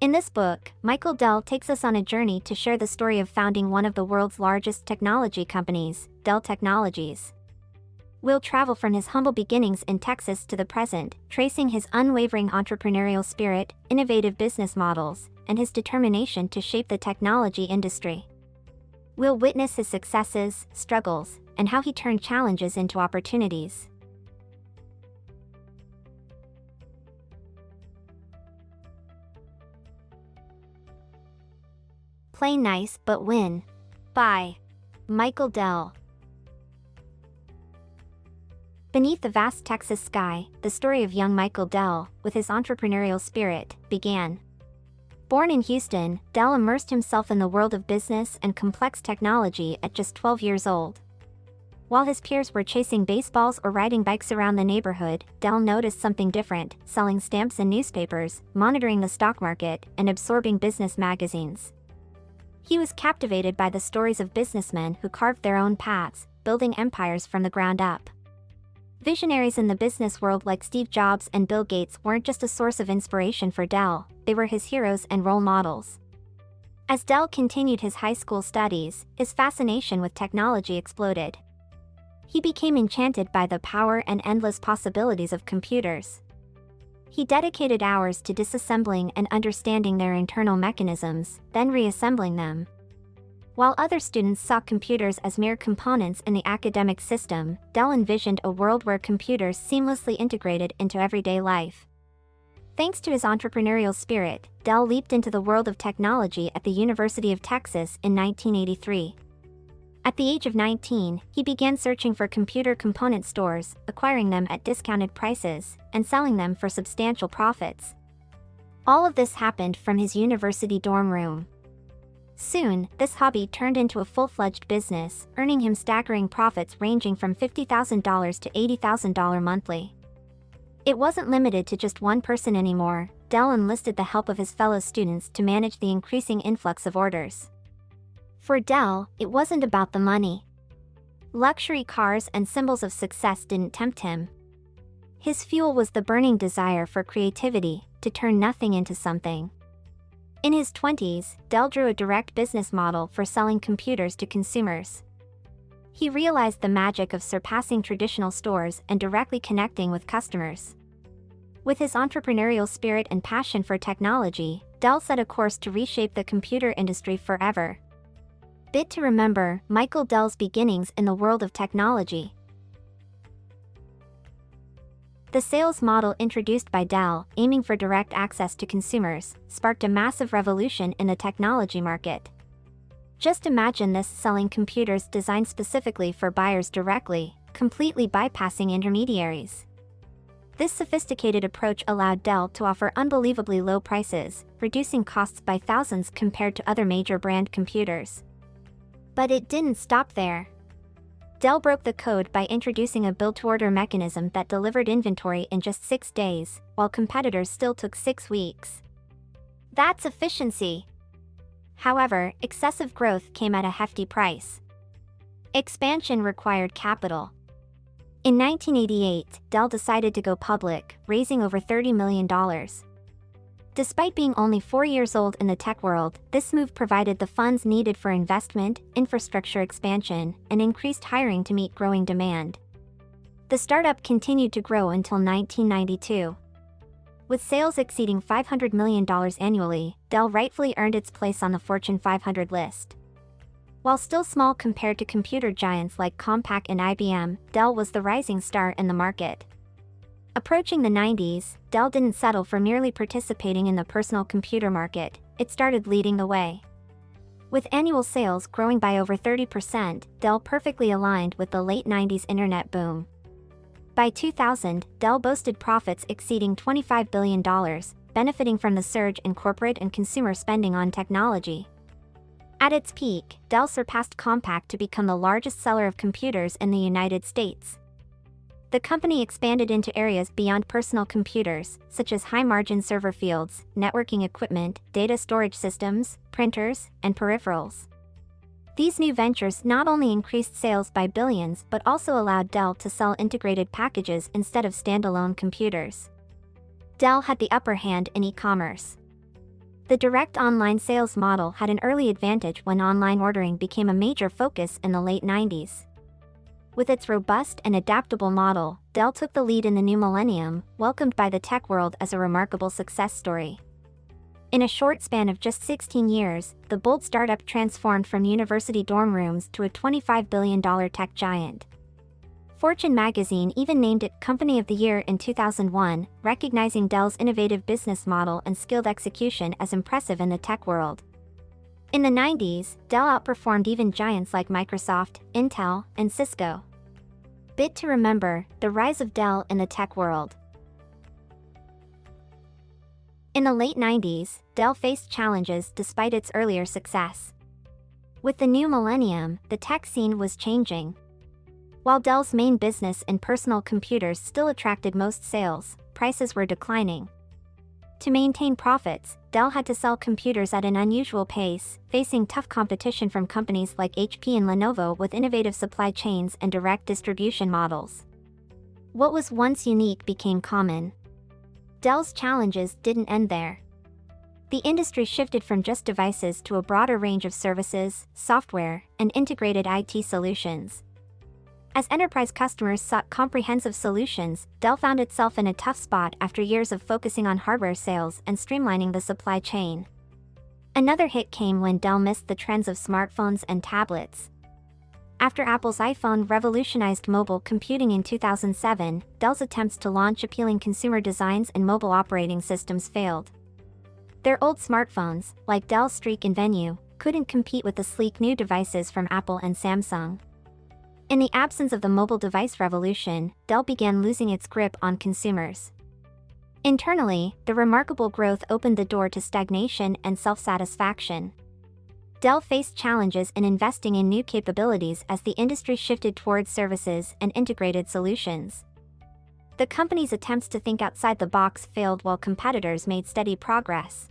In this book, Michael Dell takes us on a journey to share the story of founding one of the world's largest technology companies, Dell Technologies. We'll travel from his humble beginnings in Texas to the present, tracing his unwavering entrepreneurial spirit, innovative business models, and his determination to shape the technology industry. We'll witness his successes, struggles, and how he turned challenges into opportunities. Play Nice But Win by Michael Dell. Beneath the vast Texas sky, the story of young Michael Dell, with his entrepreneurial spirit, began. Born in Houston, Dell immersed himself in the world of business and complex technology at just 12 years old. While his peers were chasing baseballs or riding bikes around the neighborhood, Dell noticed something different, selling stamps and newspapers, monitoring the stock market, and absorbing business magazines. He was captivated by the stories of businessmen who carved their own paths, building empires from the ground up. Visionaries in the business world like Steve Jobs and Bill Gates weren't just a source of inspiration for Dell, they were his heroes and role models. As Dell continued his high school studies, his fascination with technology exploded. He became enchanted by the power and endless possibilities of computers. He dedicated hours to disassembling and understanding their internal mechanisms, then reassembling them. While other students saw computers as mere components in the academic system, Dell envisioned a world where computers seamlessly integrated into everyday life. Thanks to his entrepreneurial spirit, Dell leaped into the world of technology at the University of Texas in 1983. At the age of 19, he began searching for computer component stores, acquiring them at discounted prices, and selling them for substantial profits. All of this happened from his university dorm room. Soon, this hobby turned into a full-fledged business, earning him staggering profits ranging from $50,000 to $80,000 monthly. It wasn't limited to just one person anymore. Dell enlisted the help of his fellow students to manage the increasing influx of orders. For Dell, it wasn't about the money. Luxury cars and symbols of success didn't tempt him. His fuel was the burning desire for creativity, to turn nothing into something. In his 20s, Dell drew a direct business model for selling computers to consumers. He realized the magic of surpassing traditional stores and directly connecting with customers. With his entrepreneurial spirit and passion for technology, Dell set a course to reshape the computer industry forever. Bit to remember: Michael Dell's beginnings in the world of technology. The sales model introduced by Dell, aiming for direct access to consumers, sparked a massive revolution in the technology market. Just imagine this: selling computers designed specifically for buyers directly, completely bypassing intermediaries. This sophisticated approach allowed Dell to offer unbelievably low prices, reducing costs by thousands compared to other major brand computers. But it didn't stop there. Dell broke the code by introducing a build-to-order mechanism that delivered inventory in just 6 days, while competitors still took 6 weeks. That's efficiency! However, excessive growth came at a hefty price. Expansion required capital. In 1988, Dell decided to go public, raising over $30 million. Despite being only 4 years old in the tech world, this move provided the funds needed for investment, infrastructure expansion, and increased hiring to meet growing demand. The startup continued to grow until 1992. With sales exceeding $500 million annually, Dell rightfully earned its place on the Fortune 500 list. While still small compared to computer giants like Compaq and IBM, Dell was the rising star in the market. Approaching the 90s, Dell didn't settle for merely participating in the personal computer market, it started leading the way. With annual sales growing by over 30%, Dell perfectly aligned with the late 90s internet boom. By 2000, Dell boasted profits exceeding $25 billion, benefiting from the surge in corporate and consumer spending on technology. At its peak, Dell surpassed Compaq to become the largest seller of computers in the United States. The company expanded into areas beyond personal computers, such as high-margin server fields, networking equipment, data storage systems, printers, and peripherals. These new ventures not only increased sales by billions but also allowed Dell to sell integrated packages instead of standalone computers. Dell had the upper hand in e-commerce. The direct online sales model had an early advantage when online ordering became a major focus in the late 90s. With its robust and adaptable model, Dell took the lead in the new millennium, welcomed by the tech world as a remarkable success story. In a short span of just 16 years, the bold startup transformed from university dorm rooms to a $25 billion tech giant. Fortune magazine even named it Company of the Year in 2001, recognizing Dell's innovative business model and skilled execution as impressive in the tech world. In the 90s, Dell outperformed even giants like Microsoft, Intel, and Cisco. Bit to remember: the rise of Dell in the tech world. In the late 90s, Dell faced challenges despite its earlier success. With the new millennium, the tech scene was changing. While Dell's main business in personal computers still attracted most sales, prices were declining. To maintain profits, Dell had to sell computers at an unusual pace, facing tough competition from companies like HP and Lenovo with innovative supply chains and direct distribution models. What was once unique became common. Dell's challenges didn't end there. The industry shifted from just devices to a broader range of services, software, and integrated IT solutions. As enterprise customers sought comprehensive solutions, Dell found itself in a tough spot after years of focusing on hardware sales and streamlining the supply chain. Another hit came when Dell missed the trends of smartphones and tablets. After Apple's iPhone revolutionized mobile computing in 2007, Dell's attempts to launch appealing consumer designs and mobile operating systems failed. Their old smartphones, like Dell Streak and Venue, couldn't compete with the sleek new devices from Apple and Samsung. In the absence of the mobile device revolution, Dell began losing its grip on consumers. Internally, the remarkable growth opened the door to stagnation and self-satisfaction. Dell faced challenges in investing in new capabilities as the industry shifted towards services and integrated solutions. The company's attempts to think outside the box failed while competitors made steady progress.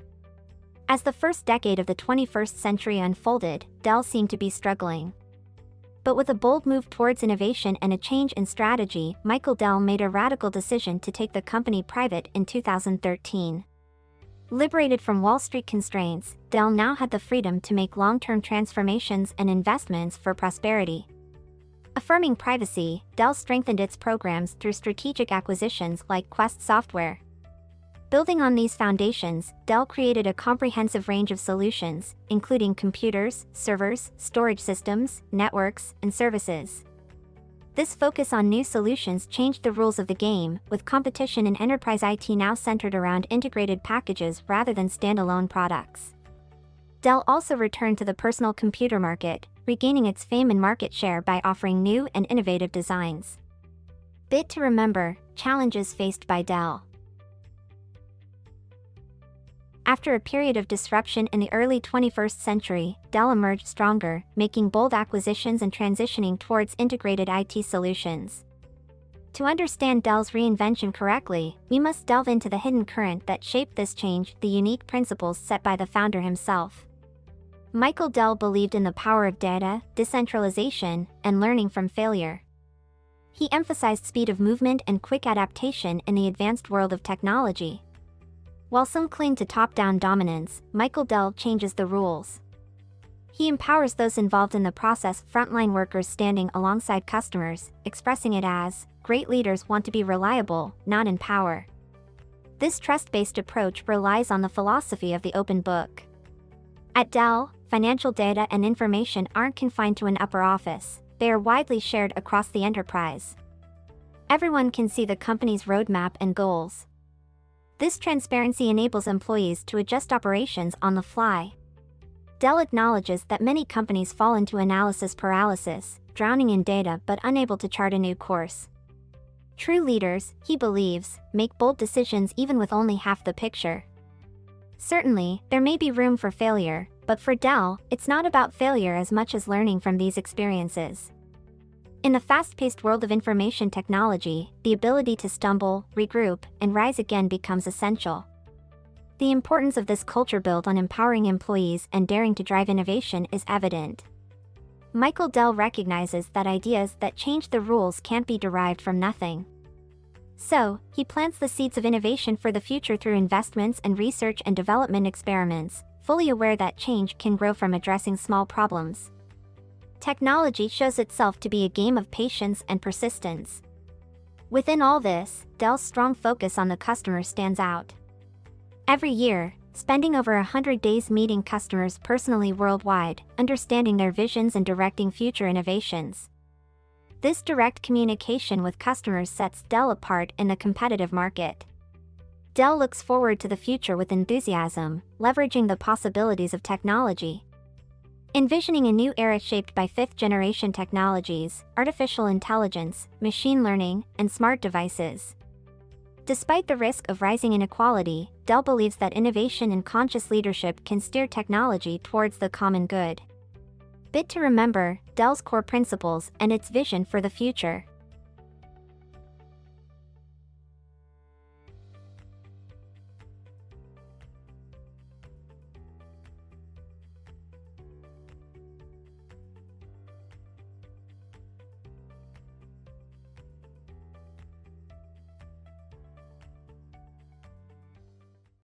As the first decade of the 21st century unfolded, Dell seemed to be struggling. But with a bold move towards innovation and a change in strategy, Michael Dell made a radical decision to take the company private in 2013. Liberated from Wall Street constraints, Dell now had the freedom to make long-term transformations and investments for prosperity. Affirming privacy, Dell strengthened its programs through strategic acquisitions like Quest Software. Building on these foundations, Dell created a comprehensive range of solutions, including computers, servers, storage systems, networks, and services. This focus on new solutions changed the rules of the game, with competition in enterprise IT now centered around integrated packages rather than standalone products. Dell also returned to the personal computer market, regaining its fame and market share by offering new and innovative designs. Bit to remember: challenges faced by Dell. After a period of disruption in the early 21st century, Dell emerged stronger, making bold acquisitions and transitioning towards integrated IT solutions. To understand Dell's reinvention correctly, we must delve into the hidden current that shaped this change, the unique principles set by the founder himself. Michael Dell believed in the power of data, decentralization, and learning from failure. He emphasized speed of movement and quick adaptation in the advanced world of technology. While some cling to top-down dominance, Michael Dell changes the rules. He empowers those involved in the process, frontline workers standing alongside customers, expressing it as, "Great leaders want to be reliable, not in power." This trust-based approach relies on the philosophy of the open book. At Dell, financial data and information aren't confined to an upper office, they are widely shared across the enterprise. Everyone can see the company's roadmap and goals. This transparency enables employees to adjust operations on the fly. Dell acknowledges that many companies fall into analysis paralysis, drowning in data but unable to chart a new course. True leaders, he believes, make bold decisions even with only half the picture. Certainly, there may be room for failure, but for Dell, it's not about failure as much as learning from these experiences. In the fast-paced world of information technology, the ability to stumble, regroup, and rise again becomes essential. The importance of this culture built on empowering employees and daring to drive innovation is evident. Michael Dell recognizes that ideas that change the rules can't be derived from nothing. So, he plants the seeds of innovation for the future through investments and research and development experiments, fully aware that change can grow from addressing small problems. Technology shows itself to be a game of patience and persistence. Within all this, Dell's strong focus on the customer stands out. Every year, spending over 100 days meeting customers personally worldwide, understanding their visions and directing future innovations. This direct communication with customers sets Dell apart in the competitive market. Dell looks forward to the future with enthusiasm, leveraging the possibilities of technology. Envisioning a new era shaped by fifth-generation technologies, artificial intelligence, machine learning, and smart devices. Despite the risk of rising inequality, Dell believes that innovation and conscious leadership can steer technology towards the common good. Bit to remember, Dell's core principles and its vision for the future.